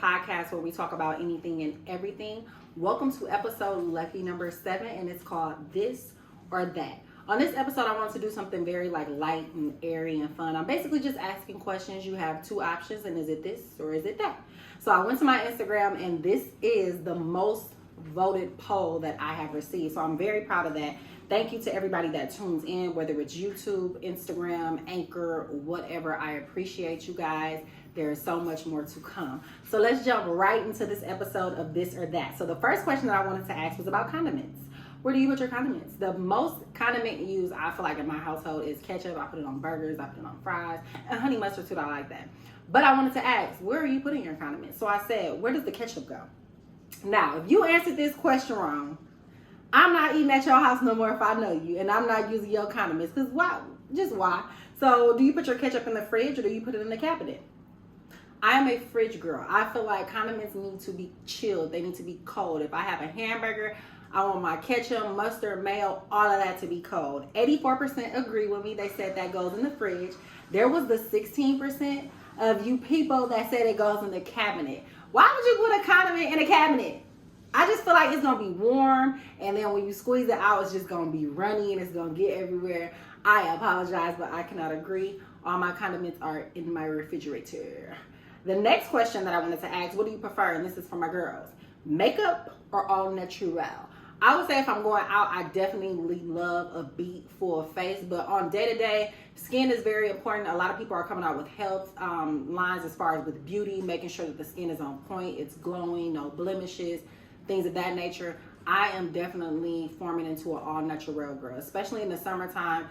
podcast where we talk about anything and everything. Welcome to episode lucky number 7, and it's called This or That. On this episode, I want to do something very light and airy and fun. I'm basically just asking questions. You have two options, and is it this or is it that? So I went to my Instagram, and this is the most voted poll that I have received. So I'm very proud of that. Thank you to everybody that tunes in, whether it's YouTube, Instagram, Anchor, whatever. I appreciate you guys. There is so much more to come. So let's jump right into this episode of This or That. So the first question that I wanted to ask was about condiments. Where do you put your condiments? The most condiment used, I feel like, in my household is ketchup. I put it on burgers, I put it on fries, and honey mustard too, I like that. But I wanted to ask, where are you putting your condiments? So I said, where does the ketchup go? Now, if you answered this question wrong, I'm not eating at your house no more if I know you, and I'm not using your condiments, because why? Just why? So do you put your ketchup in the fridge or do you put it in the cabinet? I am a fridge girl. I feel like condiments need to be chilled. They need to be cold. If I have a hamburger, I want my ketchup, mustard, mayo, all of that to be cold. 84% agree with me. They said that goes in the fridge. There was the 16% of you people that said it goes in the cabinet. Why would you put a condiment in a cabinet? I just feel like it's going to be warm, and then when you squeeze it out, it's just going to be runny, and it's going to get everywhere. I apologize, but I cannot agree. All my condiments are in my refrigerator. The next question that I wanted to ask, what do you prefer? And this is for my girls. Makeup or all natural? I would say if I'm going out, I definitely love a beat full face, but on day-to-day, skin is very important. A lot of people are coming out with health lines as far as with beauty, making sure that the skin is on point, it's glowing, no blemishes, things of that nature. I am definitely forming into an all-natural girl, especially in the summertime.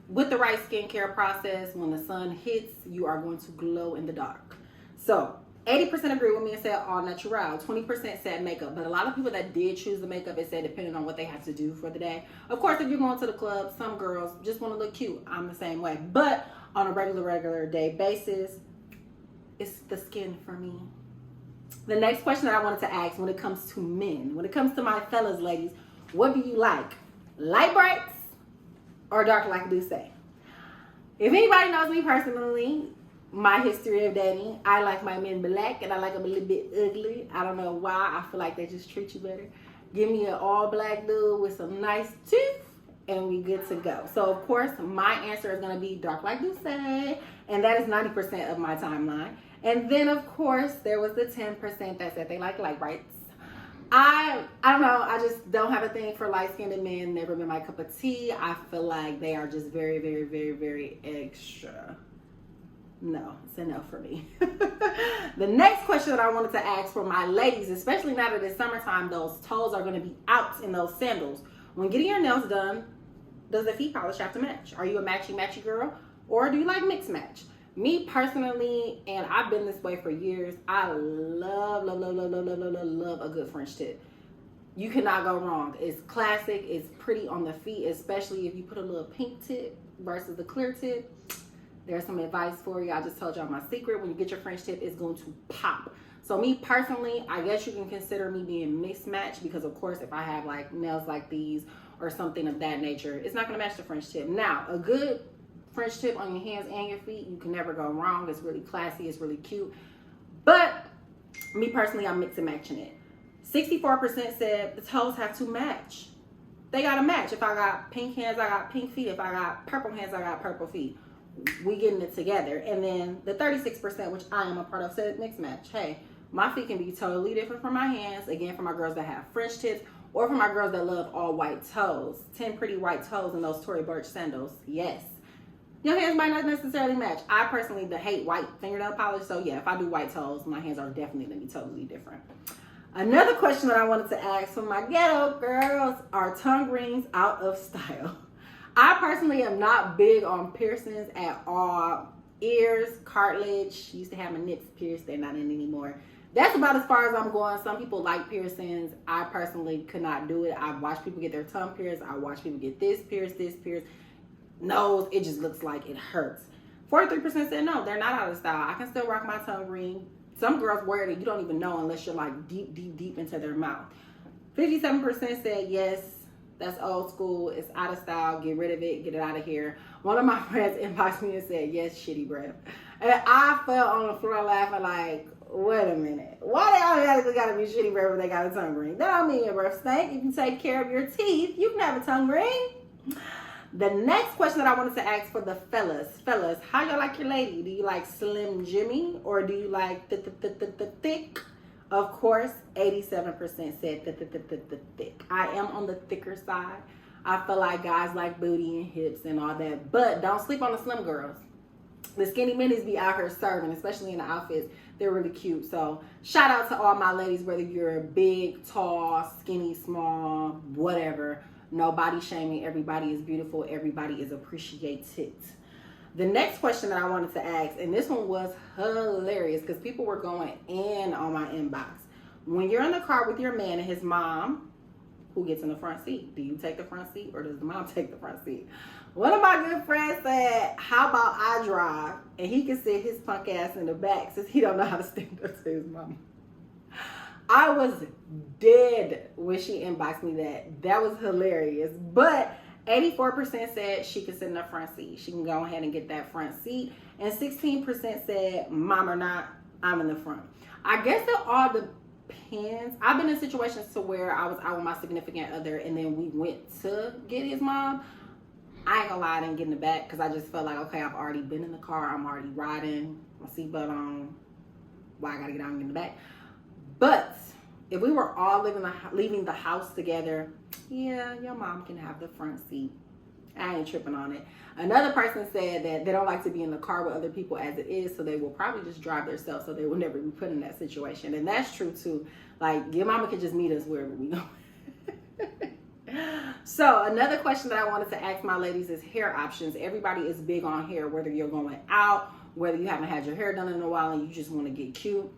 With the right skincare process, when the sun hits, you are going to glow in the dark. So 80% agree with me and said all natural. 20% said makeup. But a lot of people that did choose the makeup, it said depending on what they have to do for the day. Of course, if you're going to the club, some girls just want to look cute. I'm the same way. But on a regular day basis, it's the skin for me. The next question that I wanted to ask when it comes to men, when it comes to my fellas, ladies, what do you like? Light brights or dark like Duce? If anybody knows me personally, my history of dating, I like my men black and I like them a little bit ugly. I don't know why. I feel like they just treat you better. Give me an all black dude with some nice teeth and we good to go. So of course my answer is going to be dark like Duce, and that is 90% of my timeline. And then of course there was the 10% that said they like light brights. I don't know. I just don't have a thing for light-skinned men. Never been my cup of tea. I feel like they are just very, very, very, very extra. No, it's a no for me. The next question that I wanted to ask for my ladies, especially now that it's summertime, those toes are going to be out in those sandals. When getting your nails done, does the feet polish have to match? Are you a matchy girl, or do you like mixed match? Me personally, and I've been this way for years, I love a good French tip. You cannot go wrong. It's classic. It's pretty on the feet, especially if you put a little pink tip versus the clear tip. There's some advice for you. I just told y'all my secret. When you get your French tip, it's going to pop. So me personally, I guess you can consider me being mismatched because of course if I have like nails like these or something of that nature, it's not going to match the French tip. Now, a good French tip on your hands and your feet, you can never go wrong. It's really classy. It's really cute. But me personally, I'm mix and matching it. 64% said the toes have to match. They got to match. If I got pink hands, I got pink feet. If I got purple hands, I got purple feet. We getting it together. And then the 36%, which I am a part of, said mixed match. Hey, my feet can be totally different from my hands. Again, for my girls that have French tips, or for my girls that love all white toes. 10 pretty white toes in those Tory Burch sandals. Yes. Your hands might not necessarily match. I personally hate white fingernail polish. So yeah, if I do white toes, my hands are definitely going to be totally different. Another question that I wanted to ask for my ghetto girls, are tongue rings out of style? I personally am not big on piercings at all. Ears, cartilage, used to have my nips pierced, they're not in anymore. That's about as far as I'm going. Some people like piercings. I personally could not do it. I watch people get their tongue pierced. I watch people get this pierced. Nose, it just looks like it hurts. 43% said no, they're not out of style. I can still rock my tongue ring. Some girls wear it and you don't even know unless you're like deep into their mouth. 57% said yes. That's old school. It's out of style. Get rid of it. Get it out of here. One of my friends inboxed me and said, yes, shitty breath. And I fell on the floor laughing like, Wait a minute. Why they automatically gotta be shitty breath when they got a tongue ring? That don't mean your breath stink. If you take care of your teeth, you can have a tongue ring. The next question that I wanted to ask for the fellas. Fellas, how y'all like your lady? Do you like Slim Jimmy or do you like thick? Of course, 87% said thick. I am on the thicker side. I feel like guys like booty and hips and all that. But don't sleep on the slim girls. The skinny minis be out here serving, especially in the outfits. They're really cute. So shout out to all my ladies, whether you're big, tall, skinny, small, whatever. No body shaming. Everybody is beautiful. Everybody is appreciated. The next question that I wanted to ask, and this one was hilarious because people were going in on my inbox. When you're in the car with your man and his mom, who gets in the front seat? Do you take the front seat or does the mom take the front seat? One of my good friends said, how about I drive and he can sit his punk ass in the back since he don't know how to stand up to his mama. I was dead when she inboxed me that. That was hilarious. But 84% said she can sit in the front seat. She can go ahead and get that front seat. And 16% said, mom or not, I'm in the front. I guess it all depends. I've been in situations to where I was out with my significant other and then we went to get his mom. I ain't gonna lie, I didn't get in the back because I just felt like, okay, I've already been in the car. I'm already riding. My seatbelt on. Why I gotta get out and get in the back? But if we were all leaving the house together, yeah, your mom can have the front seat. I ain't tripping on it. Another person said that they don't like to be in the car with other people as it is, so they will probably just drive themselves so they will never be put in that situation. And that's true too. Like, your mama can just meet us wherever we go. So another question that I wanted to ask my ladies is hair options. Everybody is big on hair, whether you're going out, whether you haven't had your hair done in a while and you just want to get cute,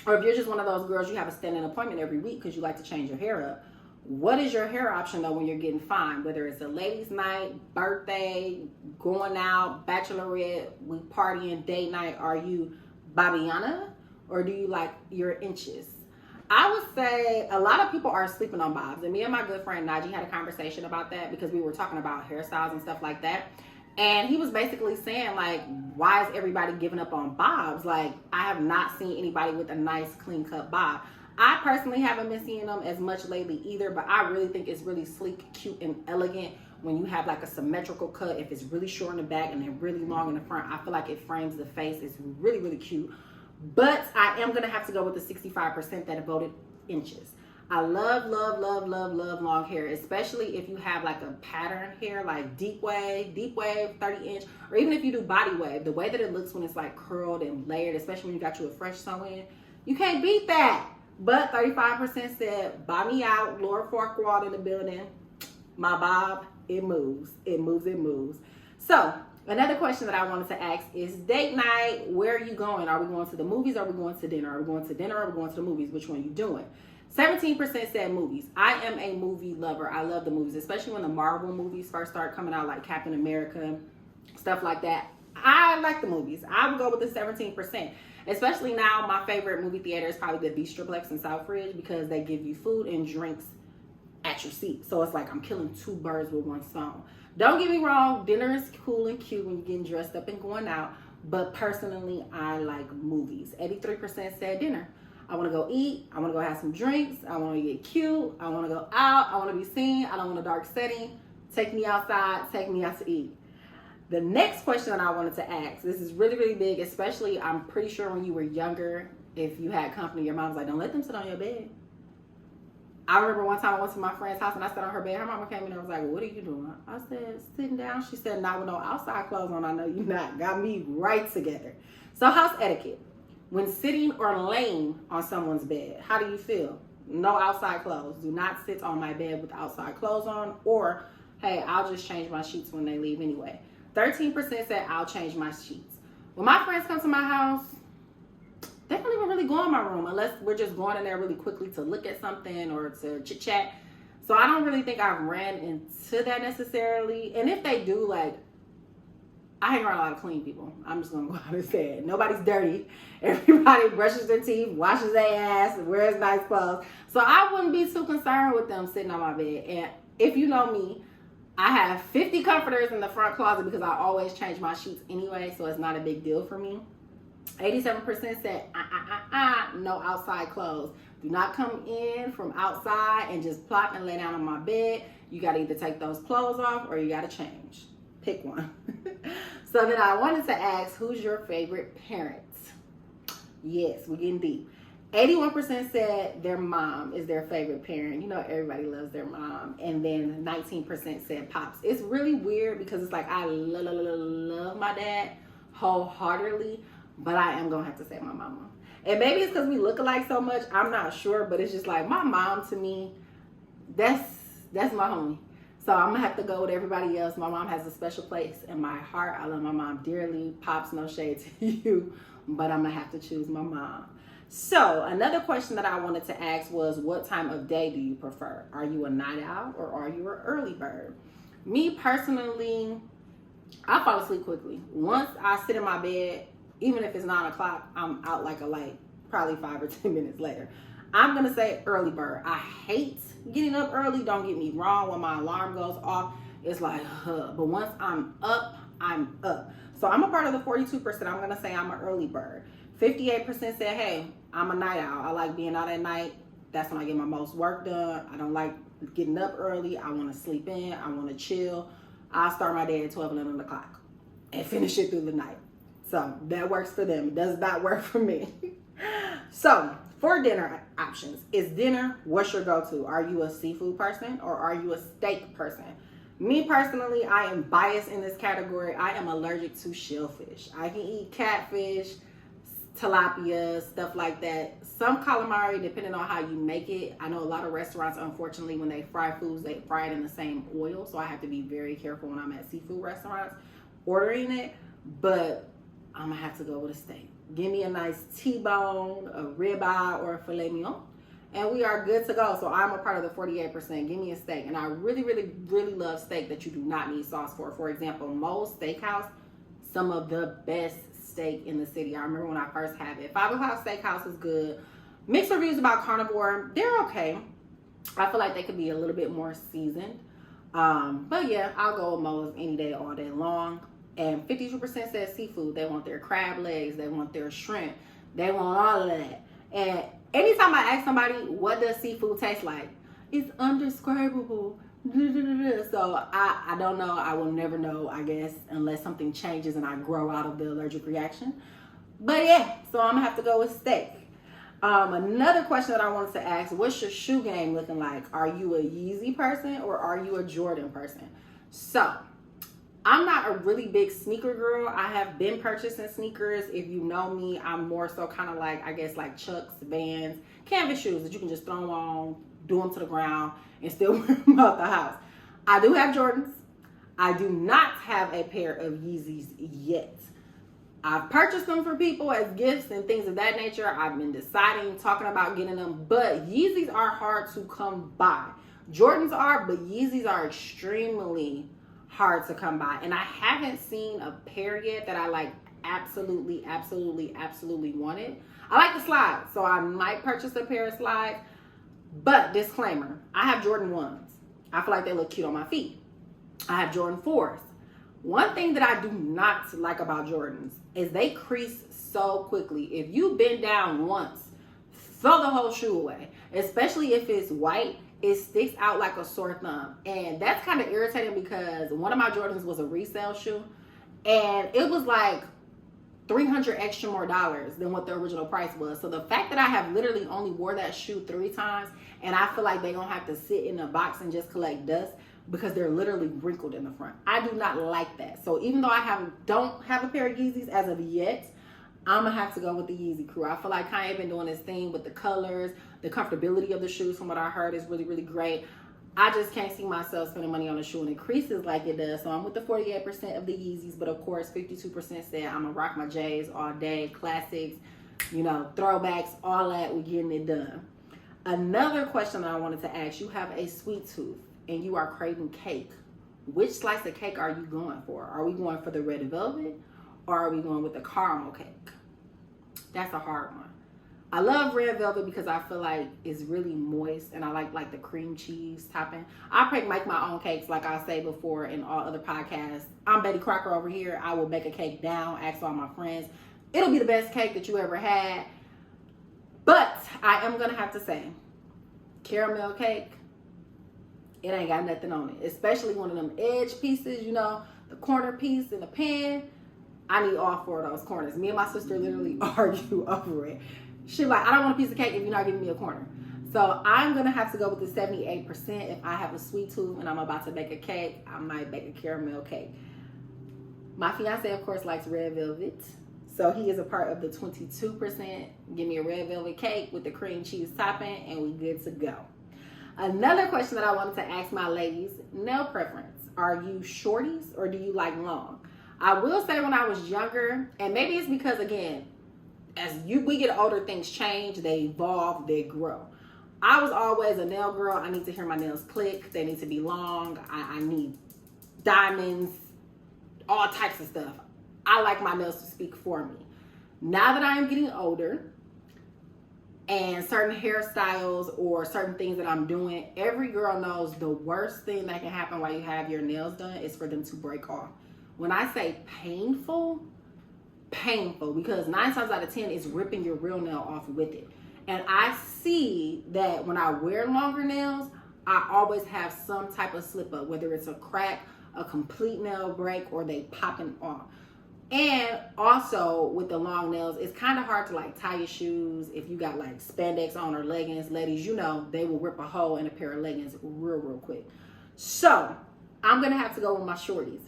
or if you're just one of those girls, you have a standing appointment every week because you like to change your hair up. What is your hair option though when you're getting fine? Whether it's a ladies' night, birthday, going out, bachelorette, we partying, date night, are you Babiana or do you like your inches? I would say a lot of people are sleeping on bobs. And me and my good friend Najee had a conversation about that because we were talking about hairstyles and stuff like that. And he was basically saying, like, why is everybody giving up on bobs? Like, I have not seen anybody with a nice clean cut bob. I personally haven't been seeing them as much lately either, but I really think it's really sleek, cute, and elegant when you have like a symmetrical cut. If it's really short in the back and then really long in the front, I feel like it frames the face. It's really, really cute. But I am going to have to go with the 65% that voted inches. I love, love, love, love, love long hair, especially if you have like a pattern hair, like deep wave, 30 inch, or even if you do body wave, the way that it looks when it's like curled and layered, especially when you got you a fresh sew in, you can't beat that. But 35% said, buy me out, Laura Farquaad in the building. My bob, it moves, it moves, it moves. So another question that I wanted to ask is date night, where are you going? Are we going to the movies? Are we going to dinner? Are we going to dinner? Or are we going to the movies? Which one are you doing? 17% said movies. I am a movie lover. I love the movies, especially when the Marvel movies first started coming out, like Captain America, stuff like that. I like the movies. I would go with the 17%. Especially now, my favorite movie theater is probably the Bistroplex in Southridge because they give you food and drinks at your seat. So it's like I'm killing two birds with one stone. Don't get me wrong, dinner is cool and cute when you're getting dressed up and going out. But personally, I like movies. 83% said dinner. I want to go eat. I want to go have some drinks. I want to get cute. I want to go out. I want to be seen. I don't want a dark setting. Take me outside. Take me out to eat. The next question that I wanted to ask, this is really, really big, especially I'm pretty sure when you were younger, if you had company, your mom was like, don't let them sit on your bed. I remember one time I went to my friend's house and I sat on her bed. Her mama came in and was like, what are you doing? I said, sitting down. She said, not with no outside clothes on. I know you not. Got me right together. So house etiquette. When sitting or laying on someone's bed, how do you feel? No outside clothes. Do not sit on my bed with outside clothes on. Or, hey, I'll just change my sheets when they leave anyway. 13% said I'll change my sheets. When my friends come to my house, they don't even really go in my room unless we're just going in there really quickly to look at something or to chit chat. So I don't really think I've ran into that necessarily. And if they do, like, I hang around a lot of clean people. I'm just going to go out and say it. Nobody's dirty. Everybody brushes their teeth, washes their ass, wears nice clothes. So I wouldn't be too concerned with them sitting on my bed. And if you know me, I have 50 comforters in the front closet because I always change my sheets anyway, so it's not a big deal for me. 87% said, no outside clothes. Do not come in from outside and just plop and lay down on my bed. You got to either take those clothes off or you got to change. Pick one. So then I wanted to ask, who's your favorite parent? Yes, we're getting deep. 81% said their mom is their favorite parent. You know, everybody loves their mom. And then 19% said pops. It's really weird because it's like I love my dad wholeheartedly, but I am going to have to say my mama. And maybe it's because we look alike so much. I'm not sure, but it's just like my mom to me, that's my homie. So I'm going to have to go with everybody else. My mom has a special place in my heart. I love my mom dearly. Pops, no shade to you, but I'm going to have to choose my mom. So another question that I wanted to ask was, what time of day do you prefer? Are you a night owl or are you an early bird? Me personally, I fall asleep quickly. Once I sit in my bed, even if it's 9 o'clock, I'm out like a light, probably 5 or 10 minutes later. I'm going to say early bird. I hate getting up early. Don't get me wrong. When my alarm goes off, it's like, but once I'm up, I'm up. So I'm a part of the 42%. I'm going to say I'm an early bird. 58% said, hey, I'm a night owl. I like being out at night. That's when I get my most work done. I don't like getting up early. I want to sleep in. I want to chill. I'll start my day at 12, 11 o'clock and finish it through the night. So that works for them. It does not work for me. So for dinner options, is dinner, what's your go-to? Are you a seafood person or are you a steak person? Me personally, I am biased in this category. I am allergic to shellfish. I can eat catfish, tilapia, stuff like that. Some calamari, depending on how you make it. I know a lot of restaurants, unfortunately, when they fry foods, they fry it in the same oil. So I have to be very careful when I'm at seafood restaurants ordering it. But I'm going to have to go with a steak. Give me a nice T-bone, a ribeye, or a filet mignon, and we are good to go. So I'm a part of the 48%. Give me a steak. And I really, really, really love steak that you do not need sauce for. For example, Moe's Steakhouse, some of the best steak in the city. I remember when I first had it. 5 O'Clock Steakhouse is good. Mixed reviews about Carnivore. They're okay. I feel like they could be a little bit more seasoned. But yeah, I'll go with Moe's any day, all day long. And 52% said seafood. They want their crab legs. They want their shrimp. They want all of that. And anytime I ask somebody, what does seafood taste like? It's undescribable. So I don't know. I will never know, I guess, unless something changes and I grow out of the allergic reaction. But yeah, so I'm going to have to go with steak. Another question that I wanted to ask, what's your shoe game looking like? Are you a Yeezy person or are you a Jordan person? So I'm not a really big sneaker girl. I have been purchasing sneakers. If you know me, I'm more so kind of like, I guess, like Chucks, Vans, canvas shoes that you can just throw on, do them to the ground, and still wear them out the house. I do have Jordans. I do not have a pair of Yeezys yet. I've purchased them for people as gifts and things of that nature. I've been deciding, talking about getting them, but Yeezys are hard to come by. Jordans are, but Yeezys are extremely hard to come by. And I haven't seen a pair yet that I like absolutely wanted. I like the slides, so I might purchase a pair of slides. But disclaimer, I have Jordan 1s. I feel like they look cute on my feet. I have Jordan 4s. One thing that I do not like about Jordans is they crease so quickly. If you bend down once, throw the whole shoe away. Especially if it's white, it sticks out like a sore thumb. And that's kind of irritating because one of my Jordans was a resale shoe. And it was like $300 extra more than what the original price was. So the fact that I have literally only wore that shoe 3 times and I feel like they're going to have to sit in a box and just collect dust because they're literally wrinkled in the front. I do not like that. So even though I don't have a pair of Yeezys as of yet, I'm going to have to go with the Yeezy crew. I feel like Kanye been doing this thing with the colors, the comfortability of the shoes from what I heard is really, really great. I just can't see myself spending money on a shoe and it creases like it does. So I'm with the 48% of the Yeezys, but of course 52% said I'm going to rock my J's all day, classics, you know, throwbacks, all that, we're getting it done. Another question that I wanted to ask, you have a sweet tooth and you are craving cake. Which slice of cake are you going for? Are we going for the red velvet or are we going with the caramel cake? That's a hard one. I love red velvet because I feel like it's really moist and I like the cream cheese topping. I make my own cakes like I say before in all other podcasts. I'm Betty Crocker over here. I will bake a cake down, ask all my friends. It'll be the best cake that you ever had. But I am gonna have to say, caramel cake, it ain't got nothing on it. Especially one of them edge pieces, you know, the corner piece in the pan. I need all 4 of those corners. Me and my sister literally argue over it. She's like, I don't want a piece of cake if you're not giving me a corner. So I'm gonna have to go with the 78%. If I have a sweet tooth and I'm about to bake a cake, I might bake a caramel cake. My fiance, of course, likes red velvet. So he is a part of the 22%. Give me a red velvet cake with the cream cheese topping and we good to go. Another question that I wanted to ask my ladies, nail preference. Are you shorties or do you like long? I will say when I was younger, and maybe it's because, again, as we get older, things change, they evolve, they grow. I was always a nail girl. I need to hear my nails click. They need to be long. I need diamonds, all types of stuff. I like my nails to speak for me. Now that I am getting older and certain hairstyles or certain things that I'm doing, every girl knows the worst thing that can happen while you have your nails done is for them to break off. When I say painful, because 9 times out of 10 it's ripping your real nail off with it. And I see that when I wear longer nails, I always have some type of slip up, whether it's a crack, a complete nail break, or they popping off. And also with the long nails, it's kind of hard to like tie your shoes. If you got like spandex on or leggings, ladies, you know, they will rip a hole in a pair of leggings real quick. So I'm going to have to go with my shorties.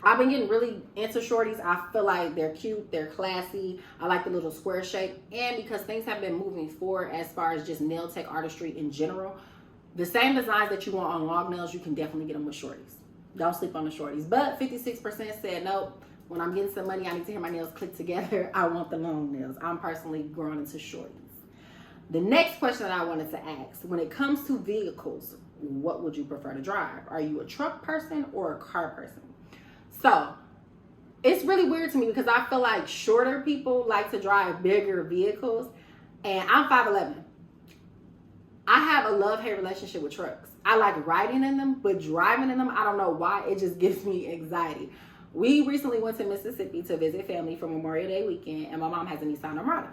I've been getting really into shorties. I feel like they're cute, they're classy. I like the little square shape. And because things have been moving forward as far as just nail tech artistry in general, the same designs that you want on long nails, you can definitely get them with shorties. Don't sleep on the shorties. But 56% said, nope, when I'm getting some money, I need to hear my nails click together. I want the long nails. I'm personally growing into shorties. The next question that I wanted to ask, when it comes to vehicles, what would you prefer to drive? Are you a truck person or a car person? So it's really weird to me because I feel like shorter people like to drive bigger vehicles, and I'm 5'11". I have a love-hate relationship with trucks. I like riding in them, but driving in them, I don't know why, it just gives me anxiety. We recently went to Mississippi to visit family for Memorial Day weekend, and my mom has a Nissan Armada.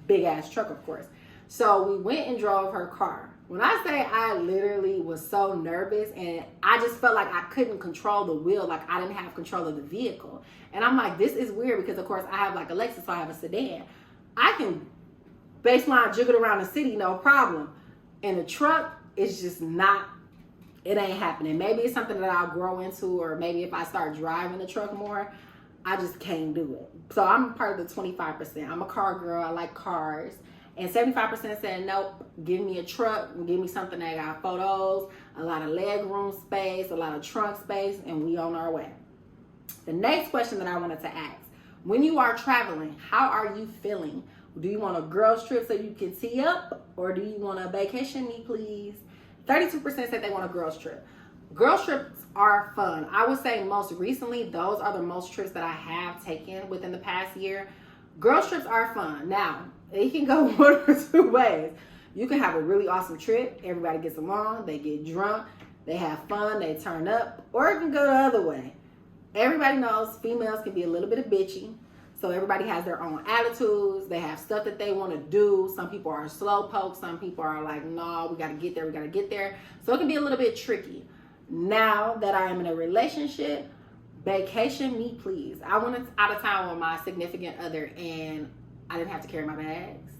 Big ass truck, of course. So we went and drove her car. When I say I literally was so nervous and I just felt like I couldn't control the wheel, like I didn't have control of the vehicle. And I'm like, this is weird because of course I have like a Lexus, so I have a sedan. I can baseline jiggle around the city, no problem. In a truck, it's just not, it ain't happening. Maybe it's something that I'll grow into, or maybe if I start driving the truck more, I just can't do it. So I'm part of the 25%. I'm a car girl, I like cars. And 75% said, nope, give me a truck, give me something that got photos, a lot of leg room space, a lot of trunk space, and we on our way. The next question that I wanted to ask, when you are traveling, how are you feeling? Do you want a girls trip so you can tee up, or do you want a vacation me please? 32% said they want a girls trip. Girls trips are fun. I would say most recently, those are the most trips that I have taken within the past year. Girls trips are fun. Now, it can go one or two ways. You can have a really awesome trip. Everybody gets along. They get drunk. They have fun. They turn up. Or it can go the other way. Everybody knows females can be a little bit of bitchy. So everybody has their own attitudes. They have stuff that they want to do. Some people are slow poke. Some people are like, no, we got to get there. We got to get there. So it can be a little bit tricky. Now that I am in a relationship, vacation me please. I went out of town with my significant other and I didn't have to carry my bags.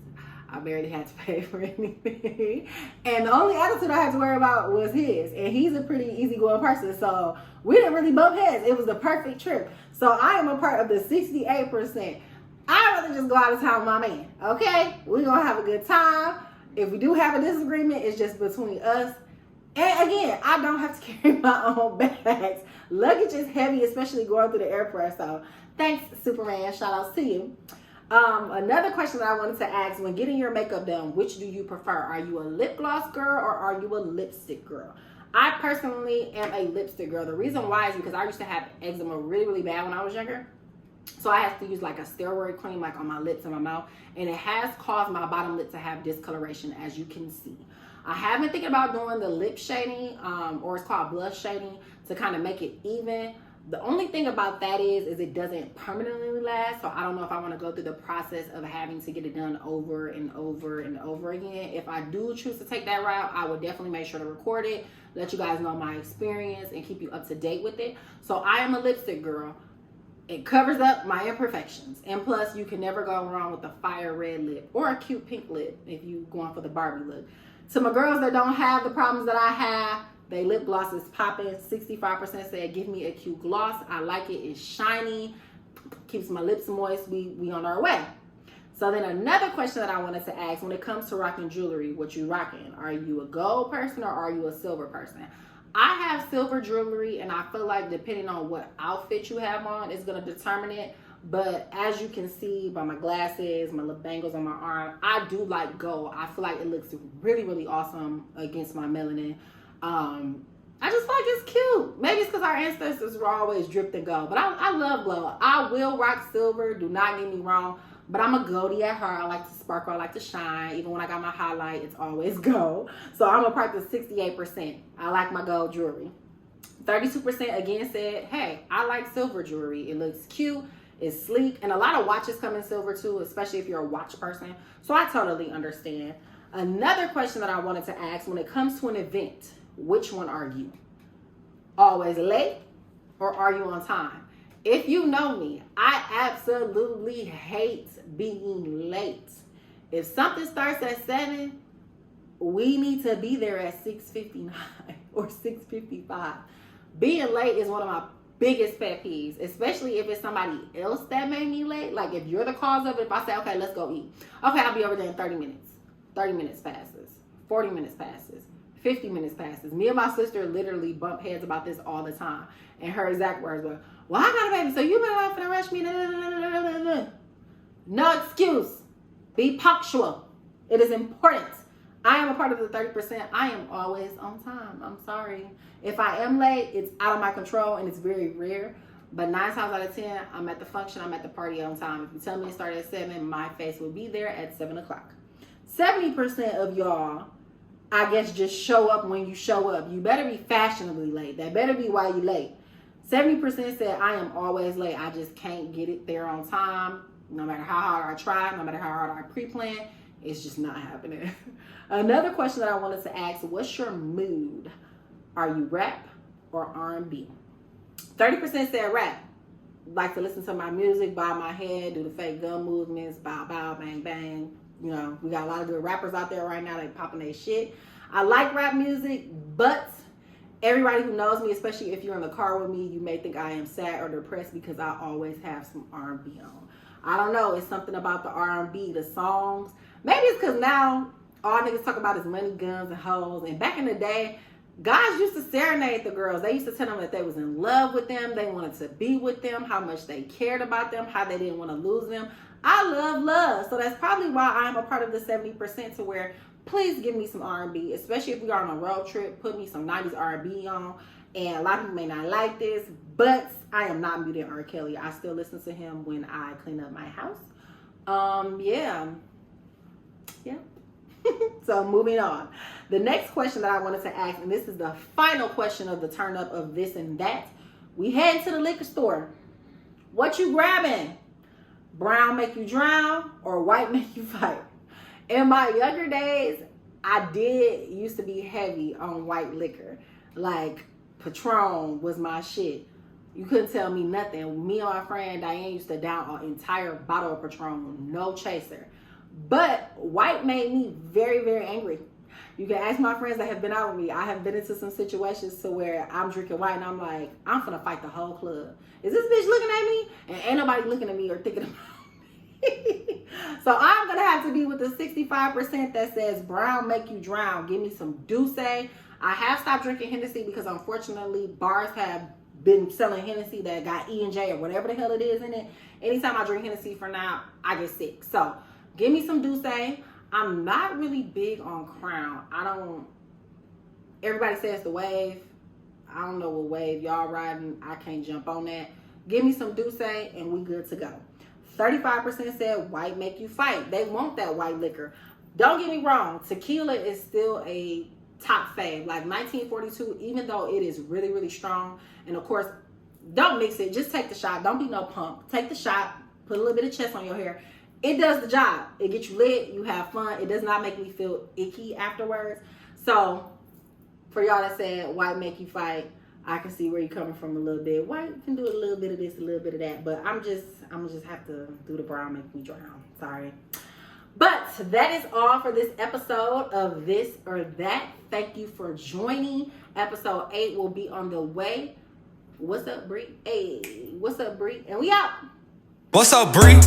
I barely had to pay for anything. And the only attitude I had to worry about was his. And he's a pretty easygoing person. So we didn't really bump heads. It was the perfect trip. So I am a part of the 68%. I'd rather just go out of town with my man. Okay? We're going to have a good time. If we do have a disagreement, it's just between us. And again, I don't have to carry my own bags. Luggage is heavy, especially going through the airport. So thanks, Superman. Shout outs to you. Another question that I wanted to ask, when getting your makeup done, which do you prefer? Are you a lip gloss girl or are you a lipstick girl? I personally am a lipstick girl. The reason why is because I used to have eczema really bad when I was younger. So I had to use like a steroid cream like on my lips and my mouth. And it has caused my bottom lip to have discoloration, as you can see. I have been thinking about doing the lip shading, or it's called blush shading, to kind of make it even. The only thing about that is it doesn't permanently last. So I don't know if I want to go through the process of having to get it done over and over and over again. If I do choose to take that route, I would definitely make sure to record it, let you guys know my experience, and keep you up to date with it. So I am a lipstick girl. It covers up my imperfections. And plus, you can never go wrong with a fire red lip or a cute pink lip if you're going for the Barbie look. To my girls that don't have the problems that I have, they lip gloss is popping. 65% said, give me a cute gloss. I like it. It's shiny. Keeps my lips moist. We on our way. So then another question that I wanted to ask, when it comes to rocking jewelry, what you rocking? Are you a gold person or are you a silver person? I have silver jewelry, and I feel like depending on what outfit you have on is going to determine it. But as you can see by my glasses, my lip bangles on my arm, I do like gold. I feel like it looks really, really awesome against my melanin. I just feel like it's cute. Maybe it's because our ancestors were always dripped in gold. But I love gold. I will rock silver. Do not get me wrong. But I'm a goldie at heart. I like to sparkle. I like to shine. Even when I got my highlight, it's always gold. So I'm a part of 68%. I like my gold jewelry. 32% again said, hey, I like silver jewelry. It looks cute. It's sleek. And a lot of watches come in silver too, especially if you're a watch person. So I totally understand. Another question that I wanted to ask, when it comes to an event, which one are you? Always late or are you on time? If you know me, I absolutely hate being late. If something starts at 7, we need to be there at 6:59 or 6:55. Being late is one of my biggest pet peeves, especially if it's somebody else that made me late. Like if you're the cause of it, if I say, okay, let's go eat. Okay, I'll be over there in 30 minutes. 30 minutes passes. 40 minutes passes. 50 minutes passes. Me and my sister literally bump heads about this all the time. And her exact words were, well, I got a baby, so you better not finna rush me. No excuse. Be punctual. It is important. I am a part of the 30%. I am always on time. I'm sorry. If I am late, it's out of my control and it's very rare. But 9 times out of 10, I'm at the function, I'm at the party on time. If you tell me to start at 7, my face will be there at 7 o'clock. 70% of y'all, I guess, just show up when you show up. You better be fashionably late. That better be why you late. 70% said, I am always late. I just can't get it there on time. No matter how hard I try, no matter how hard I pre-plan, it's just not happening. Another question that I wanted to ask, what's your mood? Are you rap or R&B? 30% said rap. Like to listen to my music, bob my head, do the fake gun movements, bow, bow, bang, bang. You know, we got a lot of good rappers out there right now that popping their shit. I like rap music, but everybody who knows me, especially if you're in the car with me, you may think I am sad or depressed because I always have some R&B on. I don't know. It's something about the R&B, the songs. Maybe it's because now all niggas talk about is money, guns, and hoes. And back in the day, guys used to serenade the girls. They used to tell them that they was in love with them. They wanted to be with them, how much they cared about them, how they didn't want to lose them. I love love. So that's probably why I'm a part of the 70% to where please give me some R&B, especially if we are on a road trip. Put me some 90s R&B on. And a lot of people may not like this, but I am not muting R. Kelly. I still listen to him when I clean up my house. Yeah. So moving on. The next question that I wanted to ask, and this is the final question of the turn up of this and that. We head to the liquor store. What you grabbing? Brown make you drown or white make you fight? In my younger days, I did used to be heavy on white liquor. Like Patron was my shit. You couldn't tell me nothing. Me and my friend Diane used to down an entire bottle of Patron, no chaser. But white made me very, very angry. You can ask my friends that have been out with me. I have been into some situations to where I'm drinking white and I'm like, I'm finna fight the whole club. Is this bitch looking at me? And ain't nobody looking at me or thinking about me. So I'm gonna have to be with the 65% that says brown make you drown. Give me some Douce. I have stopped drinking Hennessy because unfortunately bars have been selling Hennessy that got E&J or whatever the hell it is in it. Anytime I drink Hennessy for now, I get sick. So give me some Douce. I'm not really big on Crown. Everybody says the wave. I don't know what wave y'all riding. I can't jump on that. Give me some Douce and we good to go. 35% said white make you fight. They want that white liquor. Don't get me wrong. Tequila is still a top fave. Like 1942, even though it is really, really strong. And of course, don't mix it. Just take the shot. Don't be no punk. Take the shot. Put a little bit of chest on your hair. It does the job. It gets you lit. You have fun. It does not make me feel icky afterwards. So for y'all that said white make you fight, I can see where you're coming from a little bit. White can do a little bit of this, a little bit of that. But I'm gonna just have to do the brown make me drown. Sorry. But that is all for this episode of This or That. Thank you for joining. Episode 8 will be on the way. What's up, Bree? Hey, what's up, Bree? And we out. What's up, Bree?